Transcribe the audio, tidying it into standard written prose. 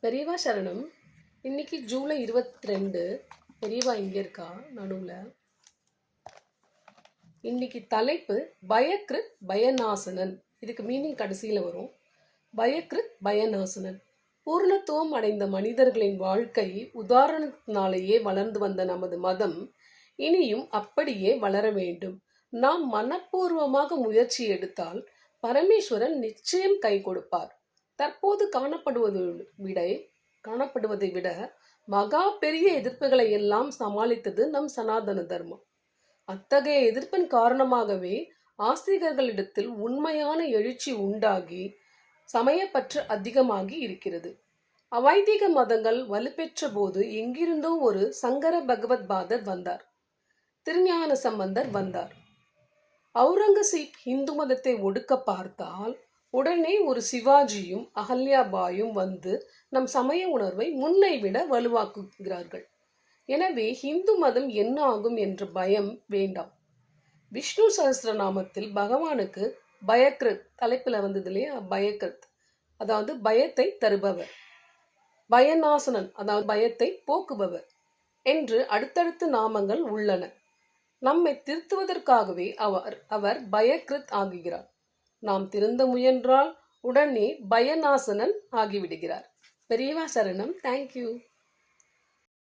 பெரியவா சரணம். இன்னைக்கு ஜூலை 22. பெரியவா இங்கே இருக்கா நடுவில். இன்னைக்கு தலைப்பு பயக்ருத் பயநாசனன். இதுக்கு மீனிங் கடைசியில் வரும். பயக்ருத் பயநாசனன். பூர்ணத்துவம் அடைந்த மனிதர்களின் வாழ்க்கை உதாரணத்தினாலேயே வளர்ந்து வந்த நமது மதம் இனியும் அப்படியே வளர வேண்டும். நாம் மனப்பூர்வமாக முயற்சி எடுத்தால் பரமேஸ்வரன் நிச்சயம் கை கொடுப்பார். தற்போது காணப்படுவதை விட மகா பெரிய எதிர்ப்புகளை எல்லாம் சமாளித்தது நம் சனாதன தர்மம். அத்தகைய எதிர்ப்பின் காரணமாகவே ஆஸ்திகர்களிடத்தில் உண்மையான எழுச்சி உண்டாகி சமயப்பற்று அதிகமாகி இருக்கிறது. அவைதிக மதங்கள் வலுப்பெற்ற போது எங்கிருந்தோ ஒரு சங்கர பகவத் பாதர் வந்தார். திருஞான சம்பந்தர் வந்தார். அவுரங்கசீப் இந்து மதத்தை ஒடுக்க பார்த்தால் உடனே ஒரு சிவாஜியும் அகல்யாபாயும் வந்து நம் சமய உணர்வை முன்னை விட வலுவாக்குகிறார்கள். எனவே இந்து மதம் என்ன ஆகும் என்ற பயம் வேண்டாம். விஷ்ணு சஹஸ்ரநாமத்தில் பகவானுக்கு பயக்ருத் தலைப்பில் வந்தது இல்லையா? பயக்ருத் அதாவது பயத்தை தருபவர், பயநாசனன் அதாவது பயத்தை போக்குபவர் என்று அடுத்தடுத்து நாமங்கள் உள்ளன. நம்மை திருத்துவதற்காகவே அவர் பயக்ருத் ஆகுகிறார். நாம் திருந்த முயன்றால் உடனே பயநாசனன் ஆகிவிடுகிறார். பெரியவா சரணம். தேங்க்யூ.